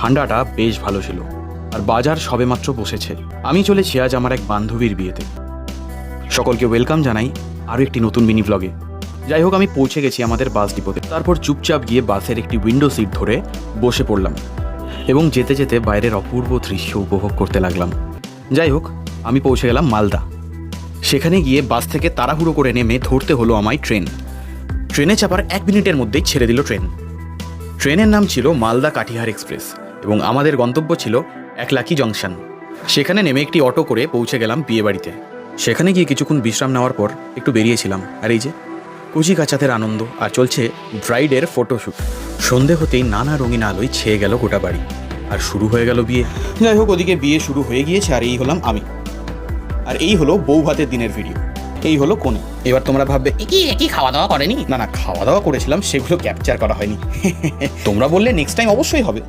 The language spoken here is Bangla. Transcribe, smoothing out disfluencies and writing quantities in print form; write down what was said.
ঠান্ডাটা বেশ ভালো ছিল আর বাজার সবেমাত্র বসেছে। আমি চলেছি আজ আমার এক বান্ধবীর বিয়েতে। সকলকে ওয়েলকাম জানাই আরও একটি নতুন মিনি ব্লগে। যাই হোক, আমি পৌঁছে গেছি আমাদের বাস ডিপোতে। তারপর চুপচাপ গিয়ে বাসের একটি উইন্ডো সিট ধরে বসে পড়লাম এবং যেতে যেতে বাইরের অপূর্ব দৃশ্য উপভোগ করতে লাগলাম। যাই হোক, আমি পৌঁছে গেলাম মালদা। সেখানে গিয়ে বাস থেকে তাড়াহুড়ো করে নেমে ধরতে হলো আমায় ট্রেন। ট্রেনে চাপার 1 মিনিটের মধ্যেই ছেড়ে দিল ট্রেন। ট্রেনের নাম ছিল মালদা কাটিহার এক্সপ্রেস এবং আমাদের গন্তব্য ছিল একলাকি জংশন। সেখানে নেমে একটি অটো করে পৌঁছে গেলাম বিয়েবাড়িতে। সেখানে গিয়ে কিছুক্ষণ বিশ্রাম নেওয়ার পর একটু বেরিয়েছিলাম। আর এই যে কুচি কাচাতের আনন্দ আর চলছে ব্রাইডের ফটোশ্যুট। সন্ধে হতেই নানা রঙিন আলোয় ছেয়ে গেল গোটা বাড়ি আর শুরু হয়ে গেল বিয়ে। যাই হোক, ওদিকে বিয়ে শুরু হয়ে গিয়েছে আর এই হলাম আমি। আর এই হলো বউ ভাতের দিনের ভিডিও। এই হলো কোণে। এবার তোমরা ভাববে কি খাওয়া দাওয়া করেনি? না, খাওয়া দাওয়া করেছিলাম, সেগুলো ক্যাপচার করা হয়নি। তোমরা বললে নেক্সট টাইম অবশ্যই হবে।